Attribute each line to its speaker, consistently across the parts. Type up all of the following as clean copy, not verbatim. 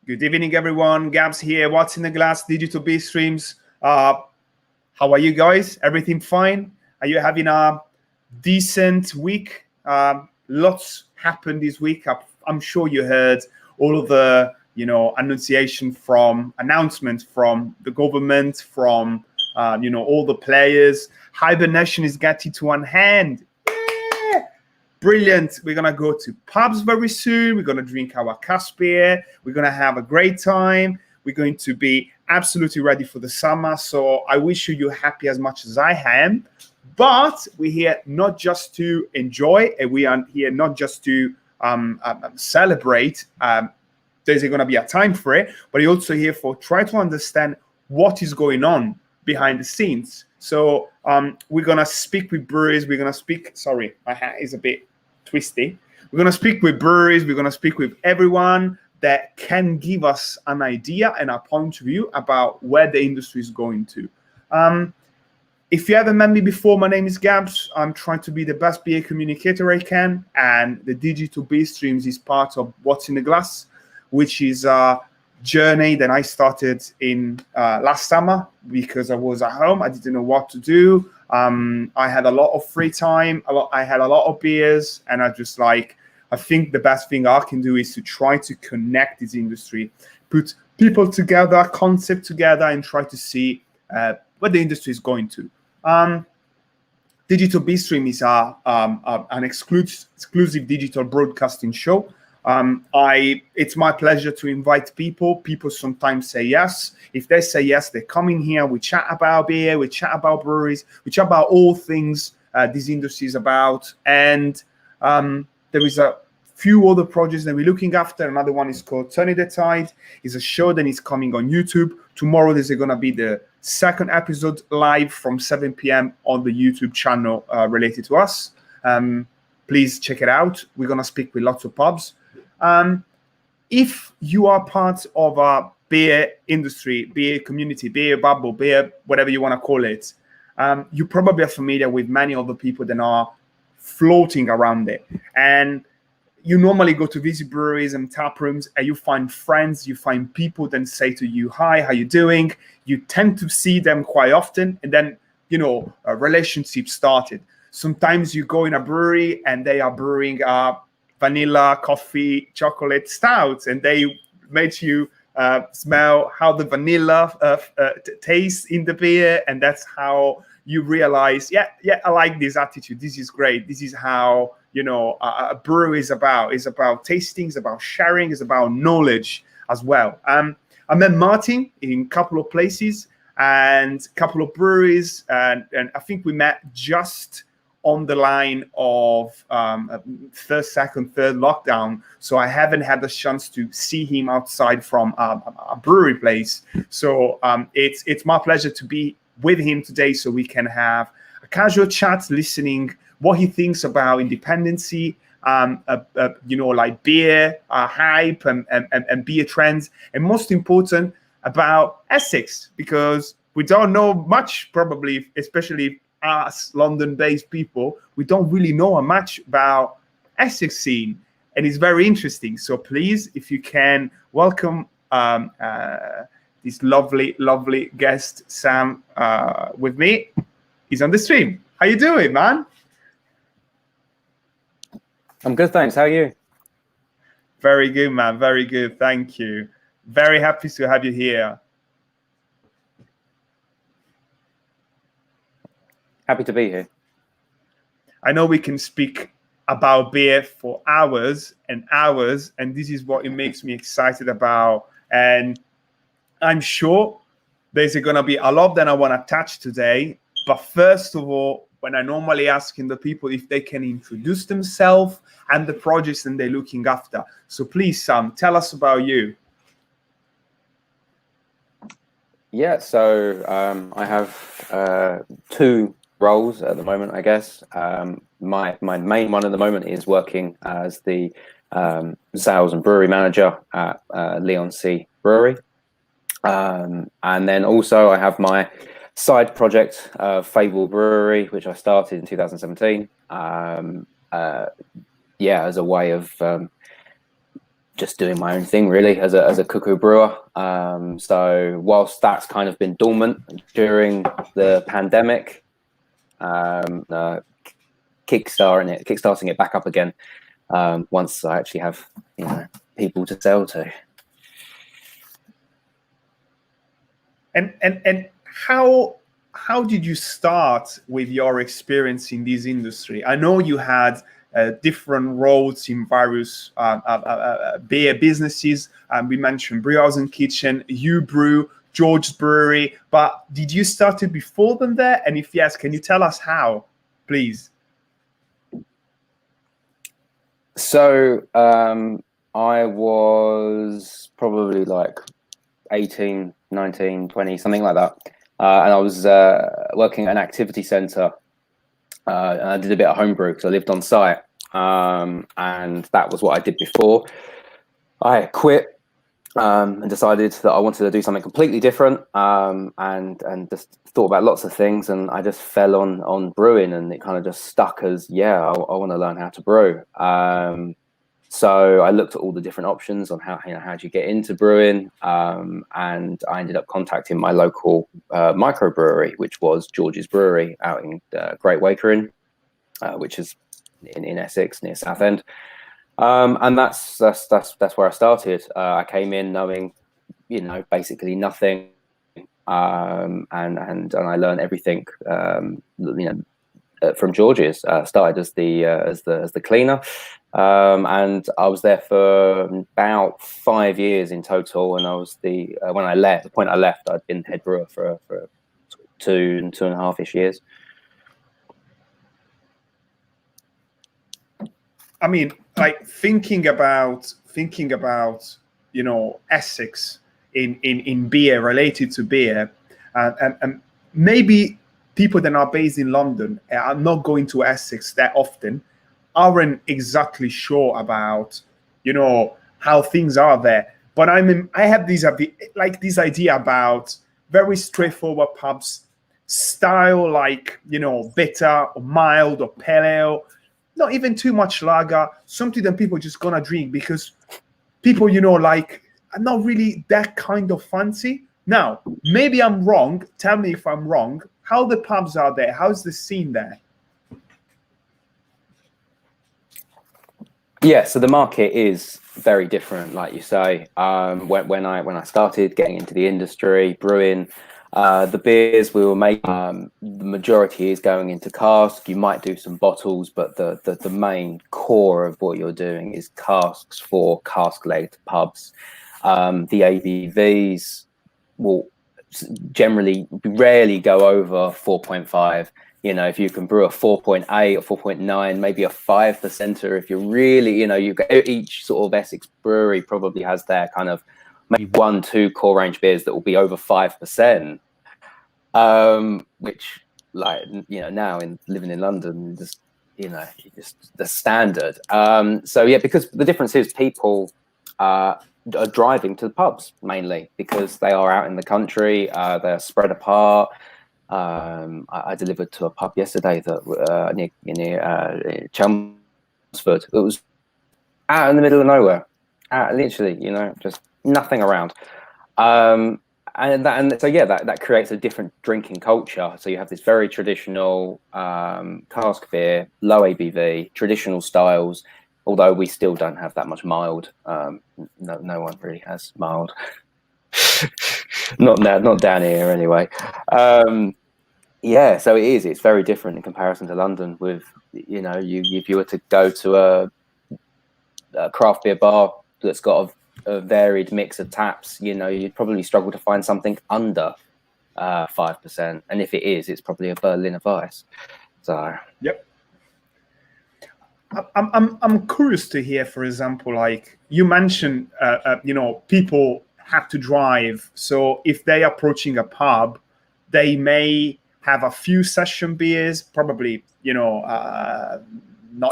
Speaker 1: Good evening, everyone. Gabs here. What's in the glass? Digital B streams. How are you guys? Everything fine? Are you having a decent week? Lots happened this week. I'm sure you heard all of the announcements from the government, from all the players. Hibernation is getting to one hand. Brilliant. We're going to go to pubs very soon. We're going to drink our cask beer. We're going to have a great time. We're going to be absolutely ready for the summer. So I wish you're happy as much as I am. But we're here not just to enjoy, and we are here not just to celebrate. There's going to be a time for it, but you're also here for try to understand what is going on behind the scenes. So we're going to speak with breweries. We're going to speak, sorry, my hat is a bit twisty. We're going to speak with breweries. We're going to speak with everyone that can give us an idea and a point of view about where the industry is going to. If you haven't met me before, my name is Gabs. I'm trying to be the best beer communicator I can, and the Digital Beer Streams is part of What's in the Glass, which is a journey that I started in last summer because I was at home. I didn't know what to do. I had a lot of free time. I had a lot of beers, and I think the best thing I can do is to try to connect this industry, put people together, concept together, and try to see where the industry is going to. Digital B Stream is an exclusive digital broadcasting show. It's my pleasure to invite people. People sometimes say yes. If they say yes, they come in here. We chat about beer. We chat about breweries. We chat about all things this industry is about. And there is a few other projects that we're looking after. Another one is called Turning the Tide. It's a show that is coming on YouTube. Tomorrow there's going to be the second episode live from 7 p.m. on the YouTube channel related to us. Please check it out. We're going to speak with lots of pubs. If you are part of a beer industry, beer community, beer bubble, beer, whatever you want to call it, you probably are familiar with many of the people that are floating around it. And you normally go to visit breweries and tap rooms and you find friends, you find people that say to you, hi, how you doing? You tend to see them quite often. And then, a relationship started. Sometimes you go in a brewery and they are brewing vanilla, coffee, chocolate stouts, and they make you smell how the vanilla tastes in the beer, and that's how you realize, yeah, I like this attitude. This is great. This is how a brewery is about. It's about tasting. It's about sharing. It's about knowledge as well. I met Martin in a couple of places and a couple of breweries, and I think we met just on the line of second, third lockdown. So I haven't had the chance to see him outside from a brewery place. So it's my pleasure to be with him today so we can have a casual chat, listening what he thinks about independency, like beer hype and beer trends, and most important about Essex, because we don't know much, probably, especially us London-based people, we don't really know much about Essex scene, and it's very interesting. So please, if you can, welcome this lovely guest, Sam, with me. He's on the stream. How you doing, man?
Speaker 2: I'm good, thanks. How are you?
Speaker 1: Very good, man. Very good. Thank you. Very happy to have you here.
Speaker 2: Happy to be here.
Speaker 1: I know we can speak about beer for hours and hours, and this is what it makes me excited about. And I'm sure there's going to be a lot that I want to touch today. But first of all, when I normally asking the people if they can introduce themselves and the projects that they're looking after. So please, Sam, tell us about you.
Speaker 2: Yeah, so I have two roles at the moment, I guess. My main one at the moment is working as the sales and brewery manager at Leigh Brewery. And then also I have my side project, Fable Brewery, which I started in 2017. As a way of just doing my own thing really as a cuckoo brewer. So whilst that's kind of been dormant during the pandemic, kickstarting it back up again once I actually have people to sell to.
Speaker 1: And how did you start with your experience in this industry? I know you had different roles in various beer businesses. We mentioned Brewhouse and Kitchen, You Brew, George's Brewery, but did you start it before them there? And if yes, can you tell us how, please?
Speaker 2: So I was probably like 18, 19, 20, something like that. And I was working at an activity centre. And I did a bit of homebrew because I lived on site. And that was what I did before. I quit and decided that I wanted to do something completely different, and just thought about lots of things, and I just fell on brewing, and it kind of just stuck as, I want to learn how to brew. So I looked at all the different options on how do you get into brewing, and I ended up contacting my local microbrewery, which was George's Brewery out in Great Wakering, which is in Essex near Southend. And that's where I started. I came in knowing, basically nothing, and I learned everything, from George's. Started as the cleaner, and I was there for about 5 years in total. And I was the point I left, I'd been head brewer for 2.5-ish years.
Speaker 1: I mean, like thinking about Essex in beer, related to beer, and maybe people that are based in London are not going to Essex that often, aren't exactly sure about how things are there. But I have this idea about very straightforward pubs, style like bitter or mild or pale ale. Not even too much lager, something that people just gonna drink because people, are not really that kind of fancy. Now, maybe I'm wrong. Tell me if I'm wrong. How the pubs are there? How's the scene there?
Speaker 2: Yeah, so the market is very different, like you say. When I started getting into the industry, brewing, the beers we were making, the majority is going into cask. You might do some bottles, but the main core of what you're doing is casks for cask-legged pubs. The ABVs will rarely go over 4.5. If you can brew a 4.8 or 4.9, maybe a 5%er, if you're really, each sort of Essex brewery probably has their kind of maybe 1-2 core range beers that will be over 5%, which, now in living in London, just the standard. So yeah, because the difference is people are driving to the pubs mainly because they are out in the country, they're spread apart. I delivered to a pub yesterday that near Chelmsford. It was out in the middle of nowhere, literally, just nothing around. So that creates a different drinking culture. So you have this very traditional cask beer, low ABV, traditional styles. Although we still don't have that much mild. No one really has mild. not down here anyway. Yeah, so it's very different in comparison to London. With if you were to go to a craft beer bar that's got a varied mix of taps, you'd probably struggle to find something under 5%, and if it is, it's probably a Berliner Weiss. So
Speaker 1: yep. I'm curious to hear, for example, like you mentioned, people have to drive. So if they're approaching a pub, they may have a few session beers, probably, not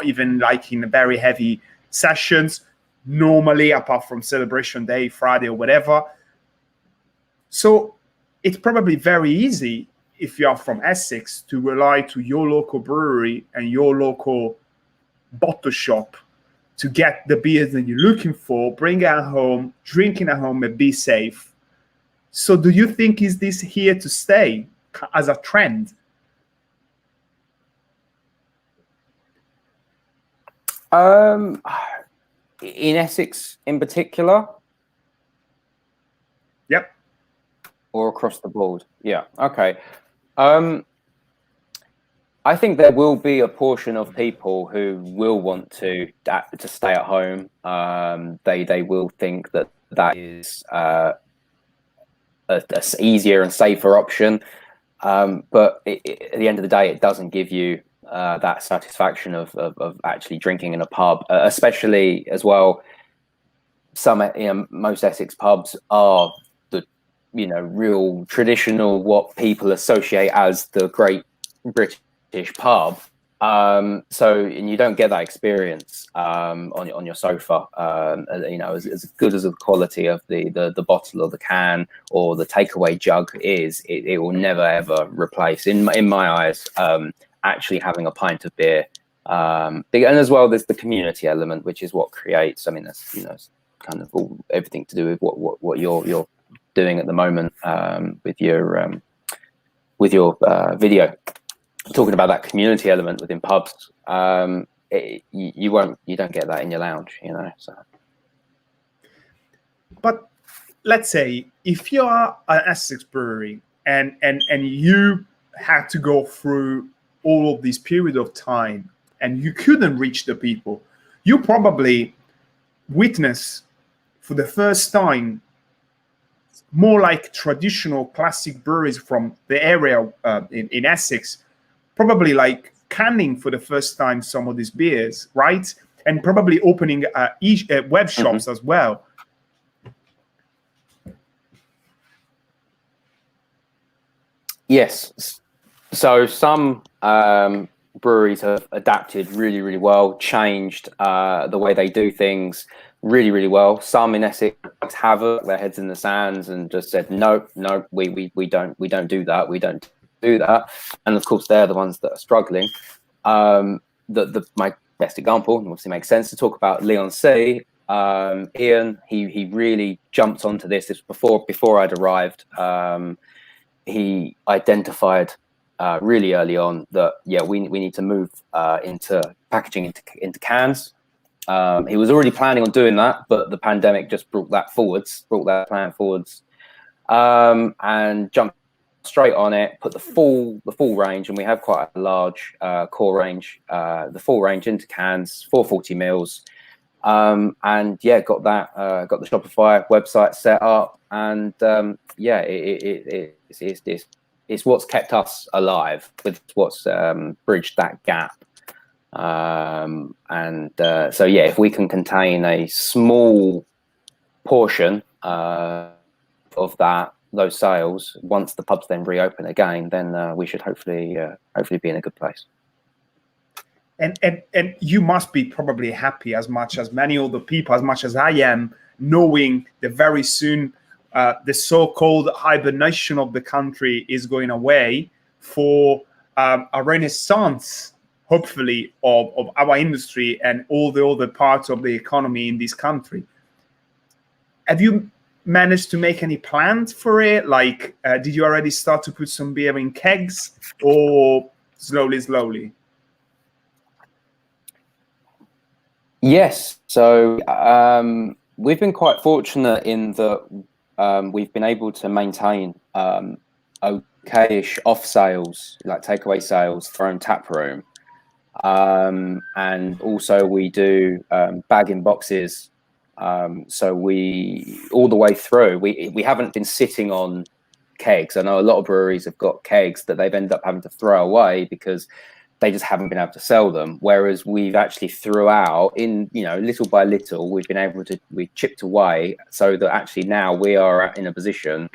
Speaker 1: even like in very heavy sessions, normally, apart from Celebration Day, Friday or whatever. So it's probably very easy if you are from Essex to rely to your local brewery and your local bottle shop to get the beers that you're looking for, bring it at home, drinking at home, and be safe. So do you think is this here to stay as a trend?
Speaker 2: In Essex in particular?
Speaker 1: Yep.
Speaker 2: Or across the board? Yeah. Okay. I think there will be a portion of people who will want to stay at home. They will think that is a easier and safer option. But at the end of the day, it doesn't give you that satisfaction of actually drinking in a pub, especially as well. Most Essex pubs are the real traditional, what people associate as the great British pub. And you don't get that experience on your sofa. As good as the quality of the bottle or the can or the takeaway jug is, it will never ever replace, in my eyes, actually having a pint of beer. And as well, there's the community element, which is what creates. I mean, that's kind of everything to do with what you're doing at the moment with your video. Talking about that community element within pubs, you don't get that in your lounge, So,
Speaker 1: but let's say if you are an Essex brewery and you had to go through all of this period of time and you couldn't reach the people, you probably witness for the first time more like traditional classic breweries from the area in Essex, probably like canning for the first time some of these beers, right? And probably opening web shops as well.
Speaker 2: Yes. So some breweries have adapted really, really well, changed the way they do things really, really well. Some in Essex have their heads in the sands and just said, no, we don't do that. We don't do that. And of course, they're the ones that are struggling. My best example, and obviously makes sense to talk about Leigh. Ian, he really jumped onto this. This was before I'd arrived. He identified really early on that we need to move into packaging into cans. He was already planning on doing that, but the pandemic just brought that plan forwards, and jumped straight on it. Put the full range, and we have quite a large core range. The full range into cans, 440 mils, and got the Shopify website set up, and it's what's kept us alive, with what's bridged that gap. If we can contain a small portion of those sales once the pubs then reopen again, then we should hopefully be in a good place.
Speaker 1: And you must be probably happy as much as many other people, as much as I am, knowing that very soon the so-called hibernation of the country is going away for a renaissance, hopefully, of our industry and all the other parts of the economy in this country. Have you managed to make any plans for it? Like, did you already start to put some beer in kegs, or slowly?
Speaker 2: Yes. So we've been quite fortunate in that we've been able to maintain okayish off sales, like takeaway sales, thrown tap room. And also we do bag in boxes. So we all the way through, we haven't been sitting on kegs. I know a lot of breweries have got kegs that they've ended up having to throw away because they just haven't been able to sell them. Whereas we've actually throughout, in little by little, we've chipped away, so that actually now we are in a position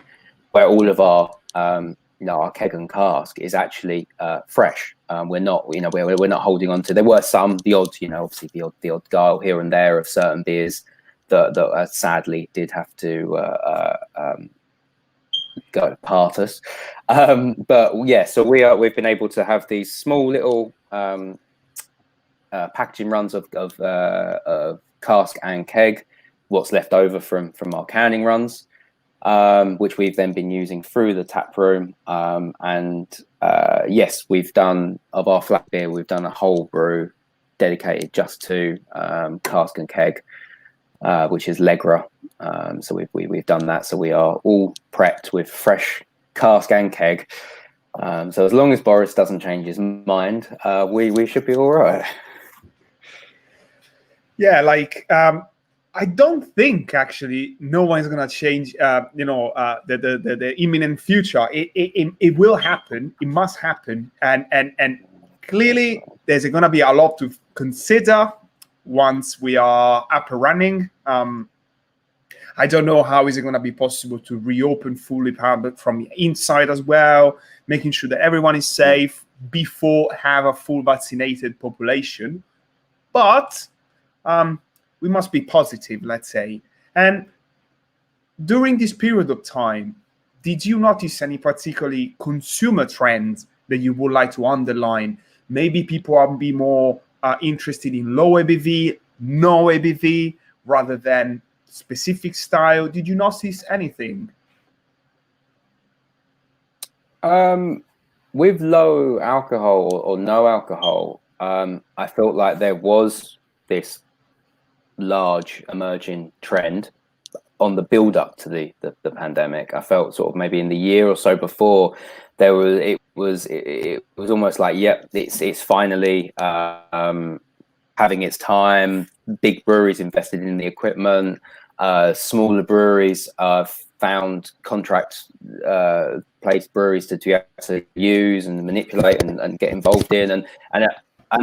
Speaker 2: where all of our our keg and cask is actually fresh. We're not we're not holding on to. There were some, the odd obviously the odd guile here and there of certain beers that sadly did have to go past us, but yeah. So we've been able to have these small little packaging runs of cask and keg, what's left over from our canning runs, which we've then been using through the tap room. Yes, we've done, of our flat beer, we've done a whole brew dedicated just to cask and keg, which is Legra. So we've done that. So we are all prepped with fresh cask and keg. So as long as Boris doesn't change his mind, we should be all right.
Speaker 1: Yeah, like I don't think actually no one's gonna change. The imminent future. It will happen. It must happen. And clearly there's gonna be a lot to consider once we are up and running. I don't know how is it going to be possible to reopen fully from the inside as well, making sure that everyone is safe before have a full vaccinated population. But we must be positive, let's say. And during this period of time, did you notice any particularly consumer trends that you would like to underline? Maybe people are be more interested in low ABV, no ABV, rather than specific style. Did you notice anything?
Speaker 2: With low alcohol or no alcohol, I felt like there was this large emerging trend on the build up to the pandemic. I felt sort of maybe in the year or so before it was almost like, yep, it's finally having its time. Big breweries invested in the equipment. Smaller breweries found contract placed breweries to use and manipulate and get involved in, and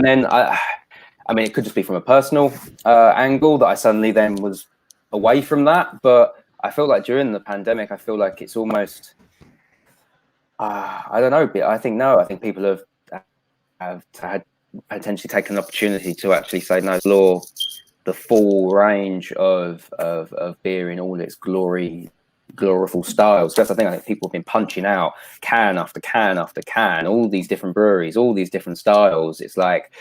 Speaker 2: then I mean, it could just be from a personal angle that I suddenly then was away from that. But I feel like during the pandemic, I feel like it's almost I don't know. I think people have had potentially taken an opportunity to actually say no, explore the full range of beer in all its gloriful styles. Because I think people have been punching out can after can after can, all these different breweries, all these different styles. It's like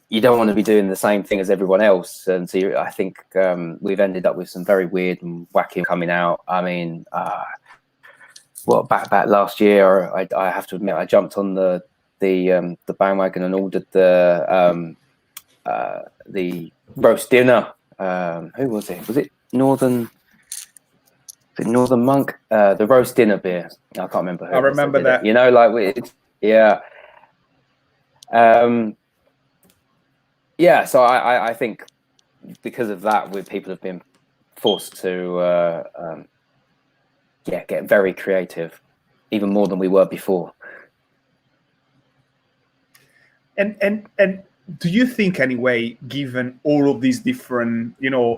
Speaker 2: you don't want to be doing the same thing as everyone else, and so I think we've ended up with some very weird and wacky coming out. I mean, back last year, I have to admit, I jumped on the bandwagon and ordered the roast dinner. Who was it? Was it Northern Monk? The roast dinner beer. I can't remember.
Speaker 1: I remember that.
Speaker 2: You know, like yeah. Yeah, so I think because of that, people have been forced to get very creative, even more than we were before.
Speaker 1: And do you think, anyway, given all of these different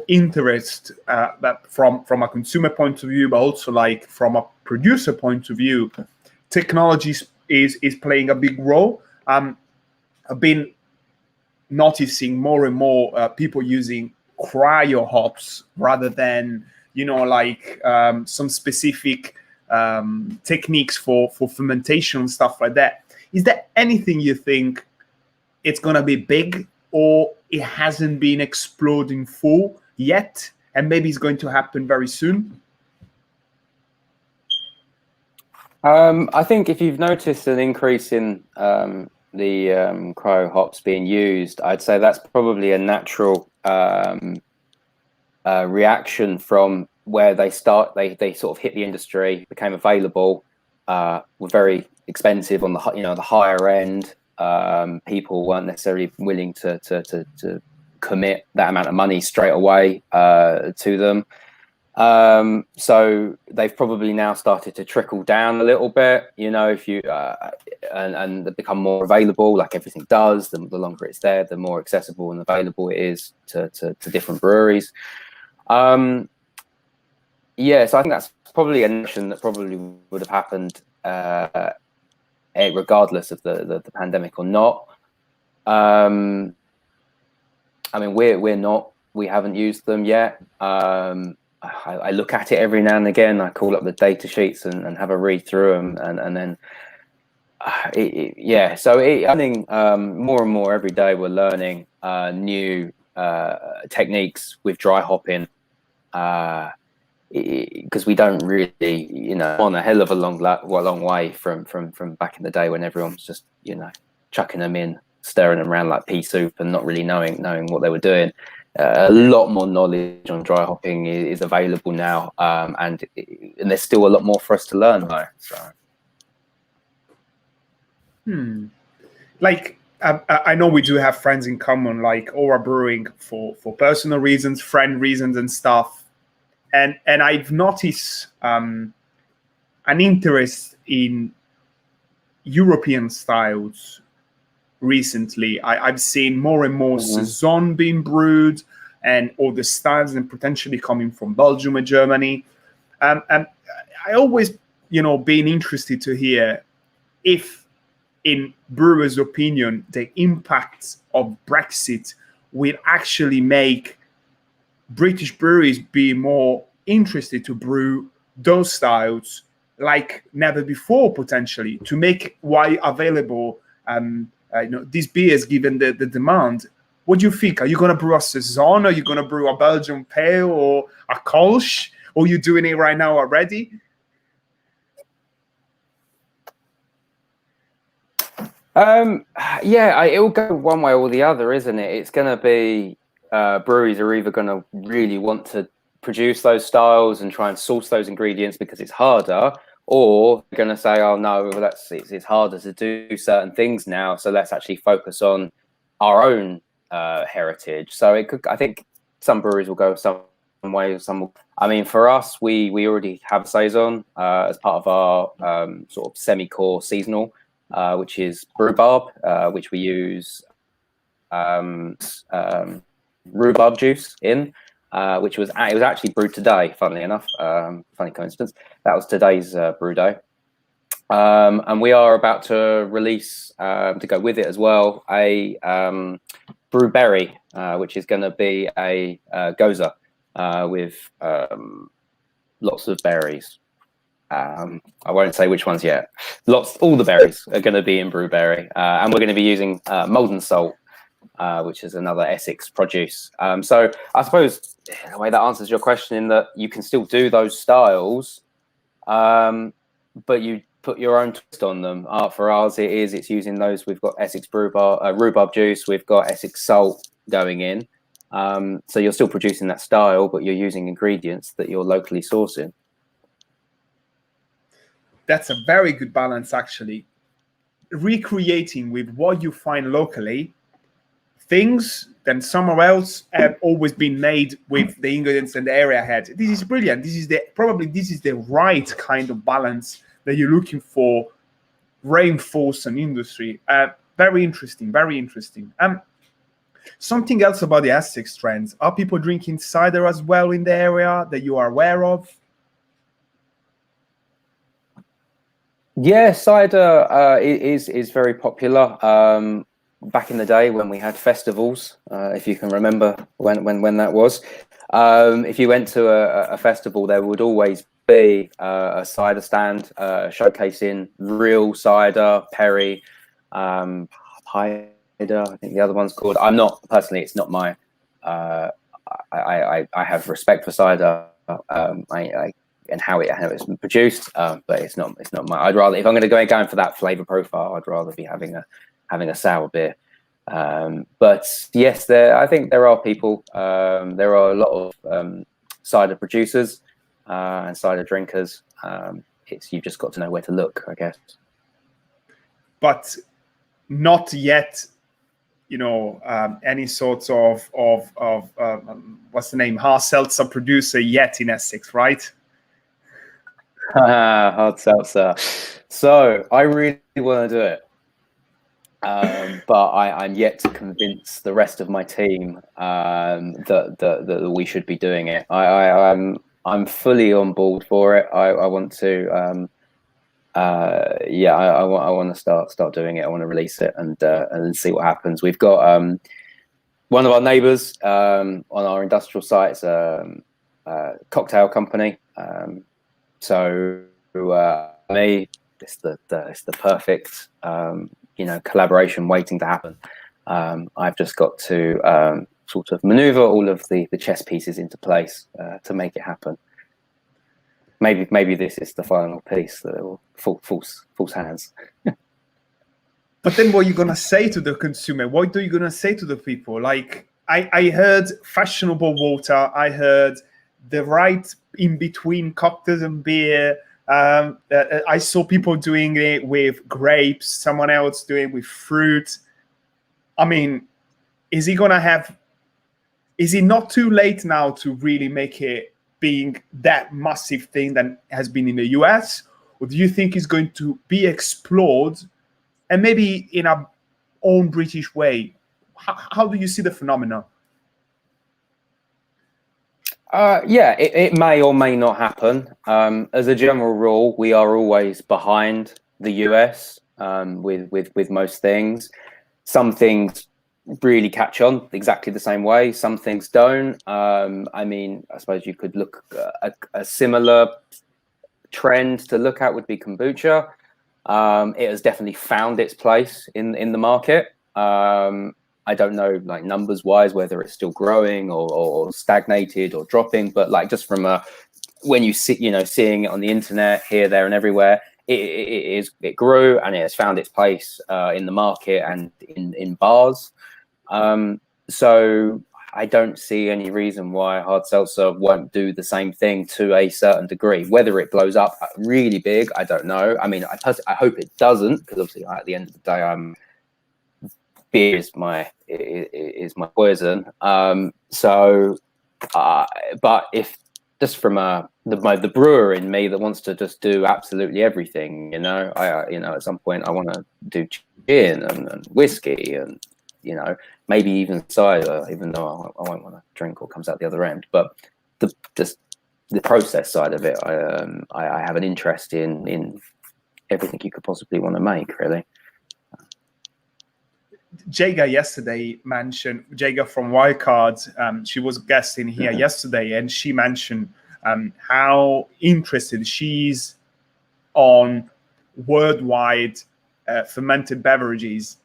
Speaker 1: interests, that from a consumer point of view, but also like from a producer point of view, technology is playing a big role? I've been noticing more and more people using cryo hops rather than some specific techniques for fermentation and stuff like that. Is there anything you think it's going to be big, or it hasn't been exploding full yet, and maybe it's going to happen very soon?
Speaker 2: I think if you've noticed an increase in the cryo hops being used, I'd say that's probably a natural reaction from where they sort of hit the industry, became available, were very expensive on the higher end. People weren't necessarily willing to commit that amount of money straight away to them. So they've probably now started to trickle down a little bit, if you and become more available, like everything does. The longer it's there, the more accessible and available it is to different breweries. So I think that's probably a notion that probably would have happened regardless of the pandemic or not. I mean, we haven't used them yet. I look at it every now and again. I call up the data sheets and have a read through them, and then Yeah, so I think more and more every day we're learning new techniques with dry hopping, because we don't really, on a hell of a long way from back in the day when everyone was just, chucking them in, stirring them around like pea soup and not really knowing what they were doing. A lot more knowledge on dry hopping is available now, and there's still a lot more for us to learn though. So.
Speaker 1: Like I know we do have friends in common, like Aura Brewing for personal reasons, friend reasons, and stuff. And I've noticed an interest in European styles recently. I've seen more and more saison being brewed, and all the styles and potentially coming from Belgium and Germany. And I always, been interested to hear if, in brewers' opinion, the impact of Brexit will actually make British breweries be more interested to brew those styles like never before, potentially, to make wide available these beers given the demand. What do you think? Are you going to brew a saison? Are you going to brew a Belgian pale or a Kolsch? Or are you doing it right now already?
Speaker 2: Yeah, it'll go one way or the other, isn't it? It's going to be breweries are either going to really want to produce those styles and try and source those ingredients because it's harder, or they're going to say, "Oh no, it's harder to do certain things now, so let's actually focus on our own heritage." So I think some breweries will go some way, some will. I mean, for us, we already have a saison as part of our sort of semi-core seasonal. Which is rhubarb, which we use rhubarb juice in, which was actually brewed today. Funnily enough, funny coincidence. That was today's brew day, and we are about to release to go with it as well a brewberry, which is going to be a goza with lots of berries. I won't say which ones yet. All the berries are going to be in brewberry, and we're going to be using Malden salt, which is another Essex produce. So I suppose the way that answers your question in that you can still do those styles, but you put your own twist on them. For ours, it's using those. We've got Essex rhubarb juice. We've got Essex salt going in. So you're still producing that style, but you're using ingredients that you're locally sourcing.
Speaker 1: That's a very good balance, actually. Recreating with what you find locally, things that somewhere else have always been made with the ingredients and the area ahead. This is brilliant. This is the right kind of balance that you're looking for. Reinforce an industry. Very interesting. Very interesting. Something else about the Essex trends. Are people drinking cider as well in the area that you are aware of?
Speaker 2: Yeah, cider is very popular. Back in the day when we had festivals, if you can remember when that was, if you went to a festival, there would always be a cider stand showcasing real cider, Perry, Cider, I think the other one's called. I'm not personally. It's not my. I have respect for cider. And how it's produced, but it's not my. I'd rather, if I'm going to go going for that flavor profile, I'd rather be having a sour beer. But yes, I think there are people. There are a lot of cider producers and cider drinkers. You've just got to know where to look, I guess.
Speaker 1: But not yet, any sort of what's the name, Hasselt producer yet in Essex, right?
Speaker 2: Hard seltzer. So I really want to do it, but I'm yet to convince the rest of my team that we should be doing it. I'm fully on board for it. I want to. I want to start doing it. I want to release it and see what happens. We've got one of our neighbours on our industrial sites, cocktail company. So me, it's the perfect collaboration waiting to happen. I've just got to sort of maneuver all of the chess pieces into place to make it happen. Maybe this is the final piece that will false hands.
Speaker 1: But then what are you going to say to the consumer? What are you going to say to the people? Like, I heard fashionable water. I heard the right in between cocktails and beer. I saw people doing it with grapes, someone else doing it with fruit. I mean, is it not too late now to really make it being that massive thing that has been in the US? Or do you think it's going to be explored and maybe in our own British way? How do you see the phenomenon?
Speaker 2: Yeah, it may or may not happen. As a general rule, we are always behind the US with most things. Some things really catch on exactly the same way. Some things don't. I mean, I suppose you could look at a similar trend to look at would be kombucha. It has definitely found its place in the market. I don't know, like numbers wise, whether it's still growing or stagnated or dropping, but like just from when you see, seeing it on the internet here, there, and everywhere, it grew and it has found its place in the market and in bars. So I don't see any reason why hard seltzer won't do the same thing to a certain degree. Whether it blows up really big, I don't know. I mean, I hope it doesn't, because obviously at the end of the day, beer is my poison. But if just from the brewer in me that wants to just do absolutely everything, at some point I want to do gin and whiskey and maybe even cider, even though I won't want to drink or comes out the other end. But the process side of it, I have an interest in everything you could possibly want to make, really.
Speaker 1: Jaga yesterday mentioned, Jaga from Wildcards, she was guesting here yesterday, and she mentioned how interested she's on worldwide fermented beverages.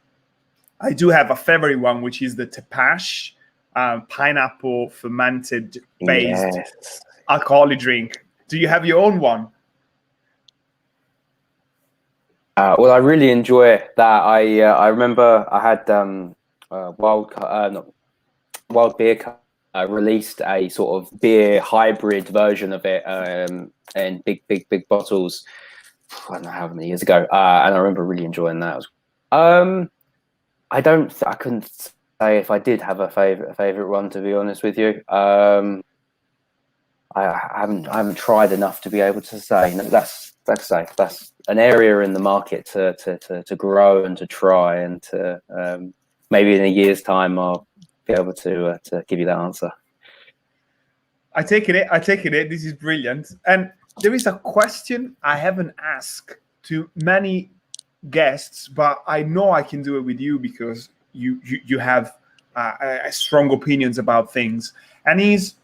Speaker 1: I do have a favorite one, which is the Tepache pineapple fermented based alcoholic drink. Do you have your own one?
Speaker 2: Well, I really enjoy that. I remember I had Wild Beer released a sort of beer hybrid version of it in big bottles. I don't know how many years ago, and I remember really enjoying that. I couldn't say if I did have a favorite one, to be honest with you. I haven't tried enough to be able to say. That's an area in the market to grow and to try, and to maybe in a year's time I'll be able to give you that answer.
Speaker 1: I take it. This is brilliant. And there is a question I haven't asked to many guests, but I know I can do it with you because you have strong opinions about things, and is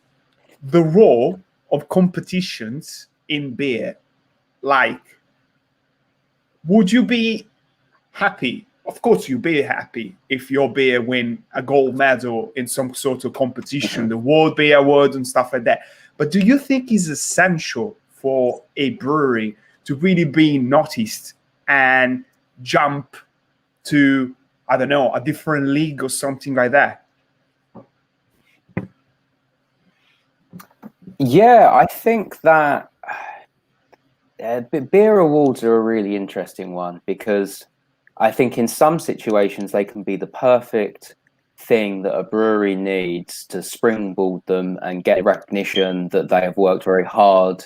Speaker 1: the role of competitions in beer. Like, would you be happy? Of course you'd be happy if your beer win a gold medal in some sort of competition, the World Beer Award and stuff like that. But do you think it's essential for a brewery to really be noticed and jump to, I don't know, a different league or something like that?
Speaker 2: Yeah, I think that beer awards are a really interesting one, because I think in some situations they can be the perfect thing that a brewery needs to springboard them and get recognition that they have worked very hard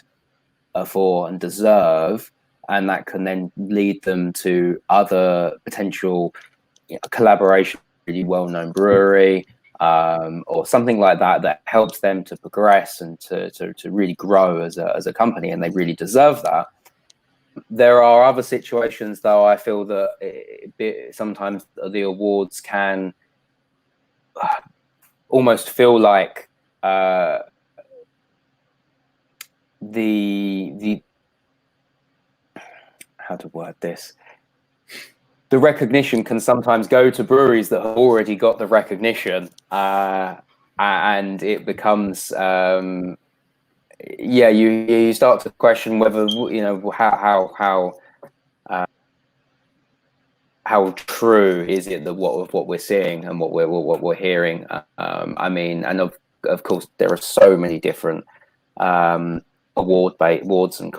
Speaker 2: for and deserve, and that can then lead them to other potential collaboration with a really well-known brewery or something like that helps them to progress and to really grow as a company, and they really deserve that. There are other situations, though, I feel that sometimes the awards can almost feel like the how to word this? The recognition can sometimes go to breweries that have already got the recognition, and it becomes, you start to question whether, you know, how true is it that what we're seeing and what we're hearing. I mean, and of course there are so many different awards and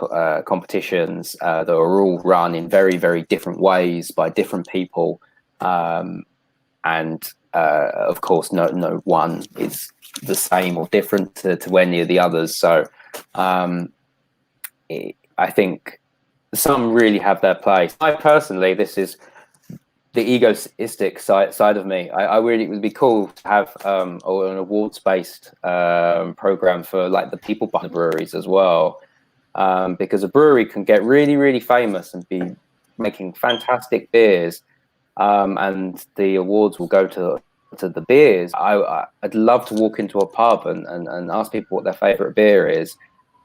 Speaker 2: competitions that are all run in very, very different ways by different people, and of course no one is the same or different to any of the others. So I think some really have their place. I personally, this is the egoistic side of me. I really, it would be cool to have an awards-based program for like the people behind the breweries as well, because a brewery can get really, really famous and be making fantastic beers, and the awards will go to the beers. I'd love to walk into a pub and ask people what their favorite beer is,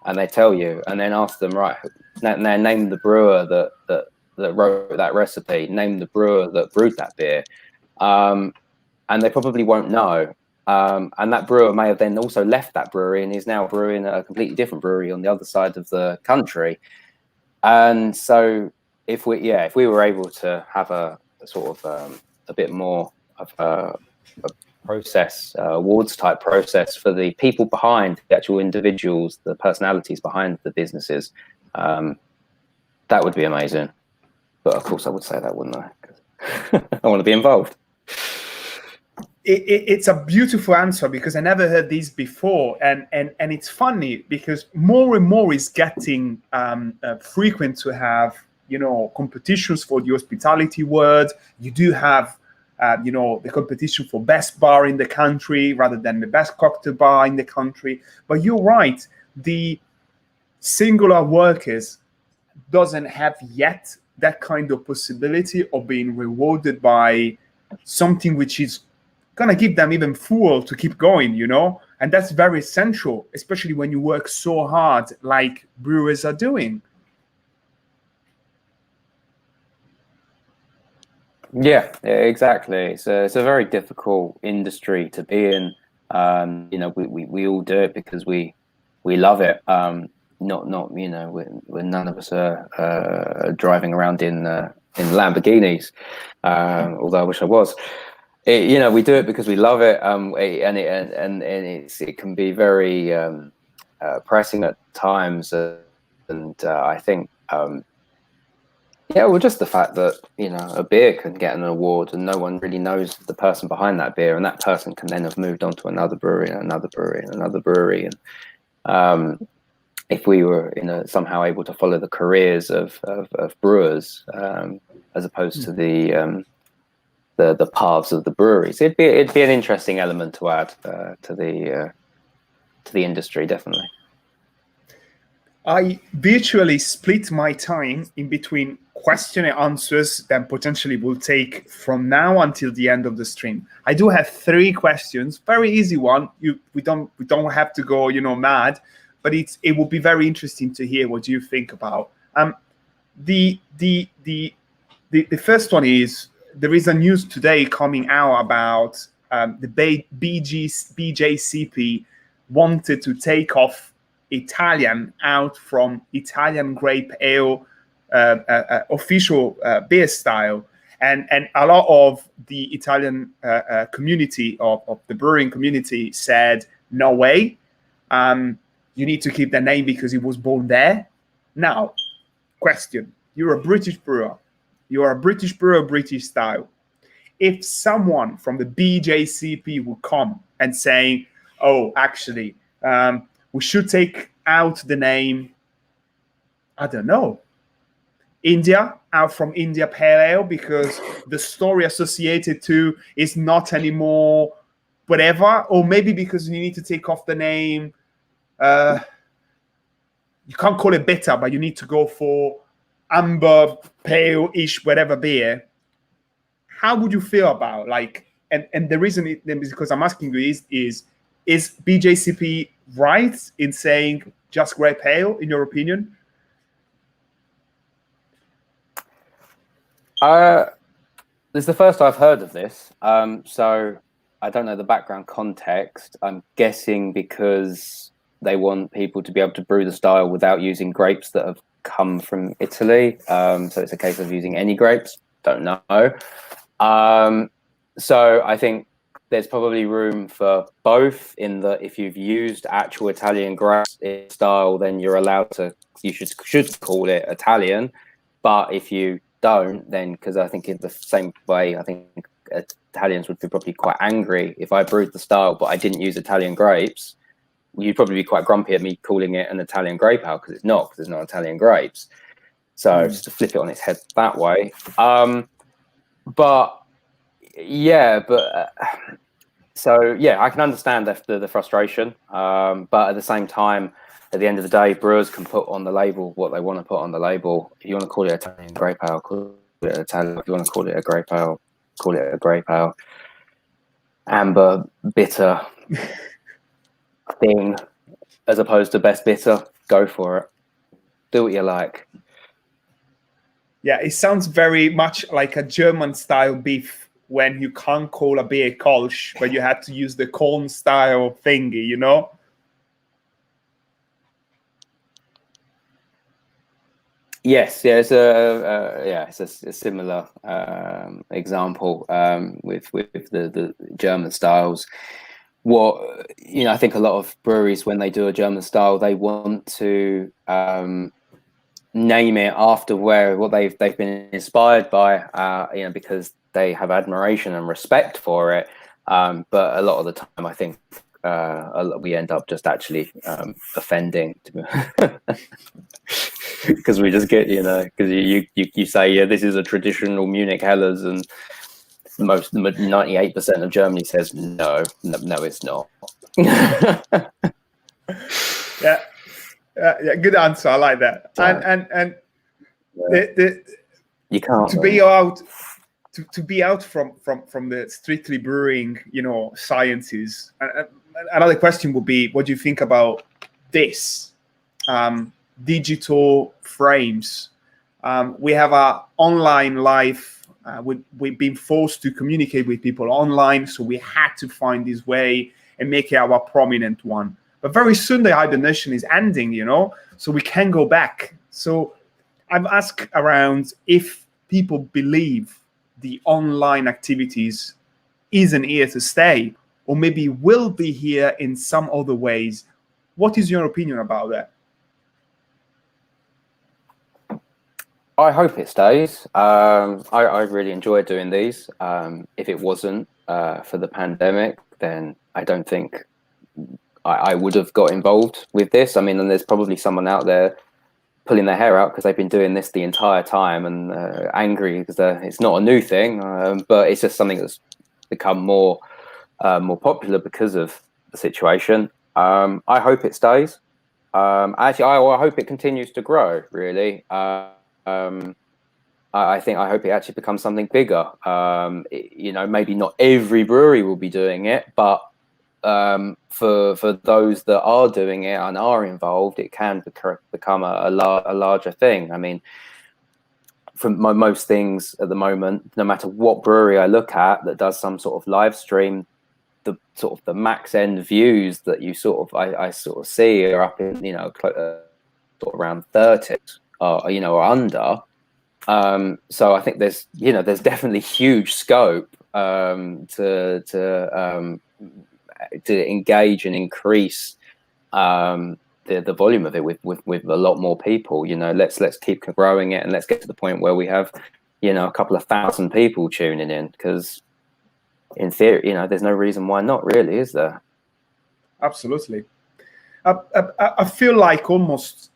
Speaker 2: and they tell you, and then ask them, right, name the brewer that wrote that recipe, name the brewer that brewed that beer, and they probably won't know. And that brewer may have then also left that brewery and is now brewing a completely different brewery on the other side of the country. And so if we were able to have a sort of a bit more of a process, awards type process for the people behind the actual individuals, the personalities behind the businesses, that would be amazing. But of course I would say that, wouldn't I? 'Cause I want to be involved.
Speaker 1: It's a beautiful answer, because I never heard this before, and it's funny because more and more is getting frequent to have, you know, competitions for the hospitality world. You do have you know, the competition for best bar in the country rather than the best cocktail bar in the country. But you're right, the singular workers doesn't have yet that kind of possibility of being rewarded by something which is going to give them even fuel to keep going, you know? And that's very essential, especially when you work so hard like brewers are doing.
Speaker 2: Yeah, exactly. It's a very difficult industry to be in. You know, we all do it because we love it. Not you know, we're none of us are driving around in Lamborghinis, although I wish I was. You know, we do it because we love it, and it can be very pressing at times, and I think. Yeah, well, just the fact that, you know, a beer can get an award and no one really knows the person behind that beer, and that person can then have moved on to another brewery and another brewery and another brewery. And if we were somehow able to follow the careers of brewers, as opposed to the paths of the breweries, it'd be an interesting element to add to the industry, definitely.
Speaker 1: I virtually split my time in between question and answers that potentially will take from now until the end of the stream. I do have 3 questions, very easy one. We don't have to go, you know, mad, but it will be very interesting to hear what you think about. The first one is, there is a news today coming out about the BJCP wanted to take off Italian out from Italian grape ale official beer style, and a lot of the Italian community of the brewing community said, no way, you need to keep the name because it was born there. Now, question, you're a British brewer, British style. If someone from the BJCP would come and say, oh, actually, we should take out the name, I don't know, India, out from India Pale Ale, because the story associated to is not anymore whatever, or maybe because you need to take off the name, you can't call it bitter, but you need to go for amber, pale-ish, whatever beer. How would you feel about, like, and the reason is because I'm asking you is BJCP right in saying just grape ale, in your opinion?
Speaker 2: This is the first I've heard of this. So I don't know the background context. I'm guessing because they want people to be able to brew the style without using grapes that have come from Italy. So it's a case of using any grapes. Don't know. So I think there's probably room for both, in that if you've used actual Italian grapes in style, then you're allowed to, you should call it Italian. But if you don't, then, because I think in the same way, I think Italians would be probably quite angry if I brewed the style but I didn't use Italian grapes. You'd probably be quite grumpy at me calling it an Italian grape ale, because it's not Italian grapes. So just to flip it on its head that way. But yeah, so yeah, I can understand the frustration. But at the same time, at the end of the day, brewers can put on the label what they want to put on the label. If you want to call it Italian grape ale, call it Italian. If you want to call it a grape ale, call it a grape ale. Amber, bitter thing, as opposed to best bitter, go for it. Do what you like.
Speaker 1: Yeah, it sounds very much like a German-style beef when you can't call a beer Kolsch, but you had to use the corn-style thingy, you know?
Speaker 2: Yes, yeah, it's a similar example with the German styles. What, I think a lot of breweries, when they do a German style, they want to name it after what they've been inspired by, because they have admiration and respect for it. But a lot of the time, I think we end up just actually offending, because we just get, because you say, yeah, this is a traditional Munich Helles, and 98% of Germany says no, it's not.
Speaker 1: Yeah, good answer. I like that.
Speaker 2: Yeah.
Speaker 1: And
Speaker 2: Yeah. You can't
Speaker 1: to be out to be out from the strictly brewing, sciences. Another question would be, what do you think about this? Digital frames. We have our online life. We've been forced to communicate with people online, so we had to find this way and make it our prominent one. But very soon the hibernation is ending, so we can go back. So I've asked around if people believe the online activities isn't here to stay, or maybe will be here in some other ways. What is your opinion about that?
Speaker 2: I hope it stays. I really enjoy doing these. If it wasn't for the pandemic, then I don't think I would have got involved with this. I mean, and there's probably someone out there pulling their hair out because they've been doing this the entire time and angry because it's not a new thing, but it's just something that's become more popular because of the situation. I hope it stays. Actually, I hope it continues to grow, really. I hope it actually becomes something bigger. Maybe not every brewery will be doing it, but for those that are doing it and are involved, it can become a larger thing. I mean, from most things at the moment, no matter what brewery I look at that does some sort of live stream, the max end views that you I see are up in around 30 or under. So I think there's definitely huge scope to engage and increase the volume of it with a lot more people. Let's keep growing it, and let's get to the point where we have a couple of thousand people tuning in, because in theory there's no reason why not, really, is there?
Speaker 1: Absolutely. I feel like almost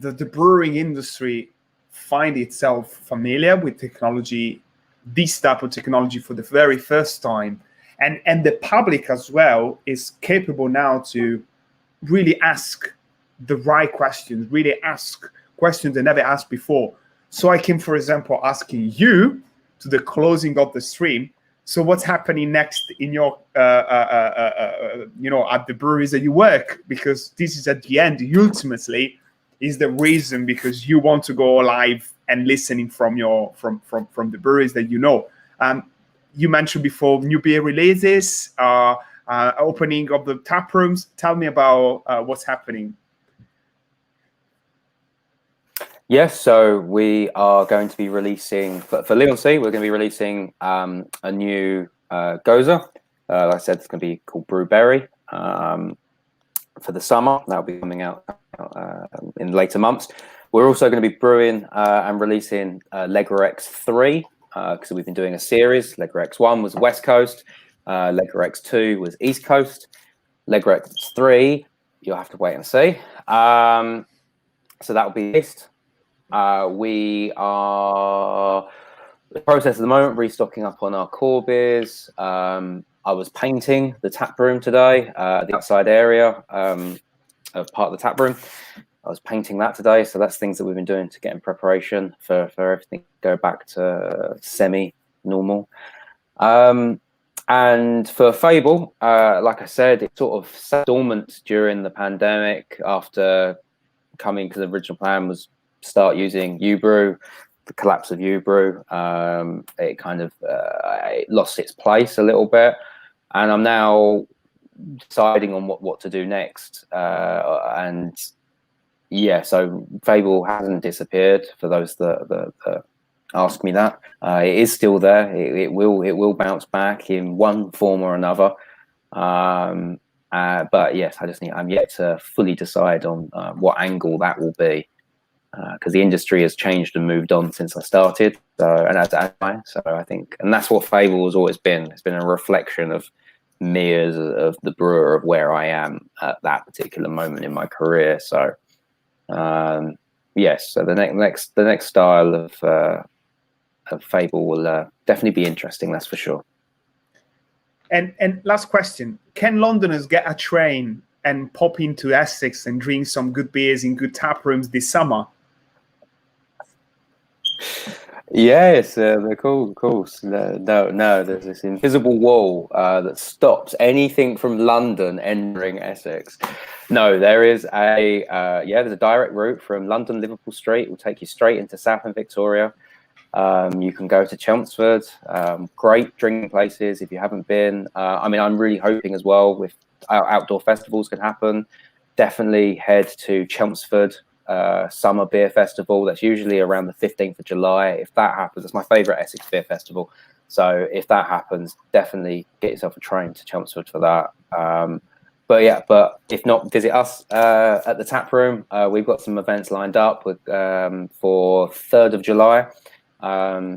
Speaker 1: the brewing industry find itself familiar with technology, this type of technology, for the very first time. And the public as well is capable now to really ask the right questions, really ask questions they never asked before. So I came, for example, asking you to the closing of the stream, so what's happening next in your, at the breweries that you work? Because this is at the end, ultimately, is the reason, because you want to go live and listening from the breweries that you know. You mentioned before new beer releases, opening of the tap rooms. Tell me about what's happening.
Speaker 2: Yes, so we are going to be releasing for Leigh, we're going to be releasing a new Goza. Like I said, it's going to be called Brewberry for the summer. That'll be coming out in later months. We're also going to be brewing and releasing Lega X3 because we've been doing a series. Lega X1 was West Coast, Lega X2 was East Coast, Lega X3 you'll have to wait and see. So that will be released. We are in the process at the moment restocking up on our core beers. I was painting the tap room today, the outside area of part of the tap room. I was painting that today, so that's things that we've been doing to get in preparation for everything to go back to semi-normal. And for Fable, like I said, it sort of sat dormant during the pandemic after coming, because the original plan was start using Ubrew. The collapse of Ubrew, it kind of it lost its place a little bit, and I'm now deciding on what to do next. And yeah, so Fable hasn't disappeared. For those that ask me that, it is still there. It will bounce back in one form or another. But yes, I'm yet to fully decide on what angle that will be. Because the industry has changed and moved on since I started, and I think, and that's what Fable has always been. It's been a reflection of me as of the brewer, of where I am at that particular moment in my career. So, yes, so the next style of Fable will definitely be interesting. That's for sure.
Speaker 1: And last question: can Londoners get a train and pop into Essex and drink some good beers in good tap rooms this summer?
Speaker 2: Yes, of course. No, there's this invisible wall that stops anything from London entering Essex. No, there is there's a direct route from London Liverpool Street. It will take you straight into South and Victoria. You can go to Chelmsford. Great drinking places if you haven't been. I'm really hoping as well with outdoor festivals can happen. Definitely head to Chelmsford. Summer beer festival, that's usually around the 15th of July. If that happens, it's my favorite Essex beer festival, so if that happens, definitely get yourself a train to Chelmsford for that. But if not, visit us at the tap room. We've got some events lined up with for 3rd of July.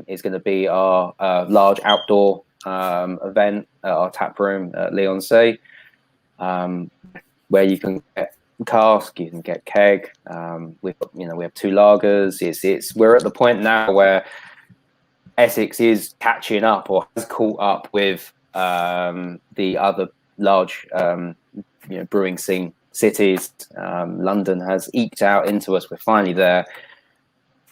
Speaker 2: It's going to be our large outdoor event at our tap room at Leigh, where you can get cask, you can get keg. We have 2 lagers. We're at the point now where Essex is catching up, or has caught up with the other large brewing scene cities. London has eked out into us. We're finally there,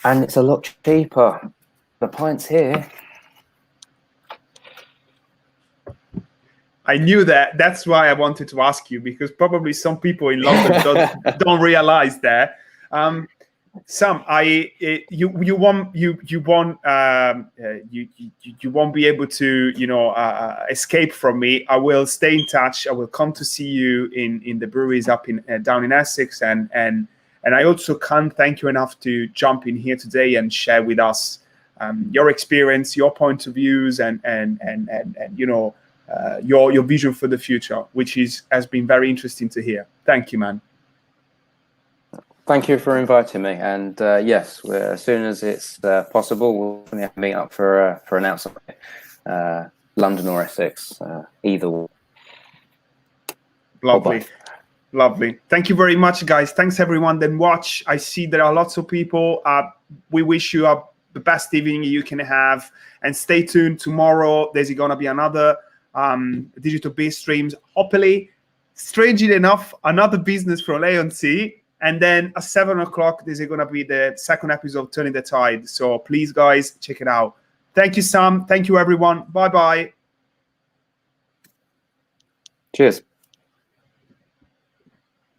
Speaker 2: and it's a lot cheaper. The pints here.
Speaker 1: I knew that. That's why I wanted to ask you, because probably some people in London don't realize that. Sam, you won't be able to escape from me. I will stay in touch. I will come to see you in the breweries up down in Essex, and I also can't thank you enough to jump in here today and share with us your experience, your point of views, and your vision for the future, which has been very interesting to hear. Thank you, man.
Speaker 2: Thank you for inviting me. And yes, as soon as it's possible, we'll meet up for an outside, London or Essex, either way.
Speaker 1: Lovely. Thank you very much, guys. Thanks everyone that watch. I see there are lots of people. We wish you the best evening you can have, and stay tuned. Tomorrow there's gonna be another digital beer streams, hopefully, strangely enough, another business from Leigh, and then at 7 o'clock there's going to be the second episode of Turning the Tide. So please, guys, check it out. Thank you, Sam. Thank you, everyone. Bye.
Speaker 2: Cheers.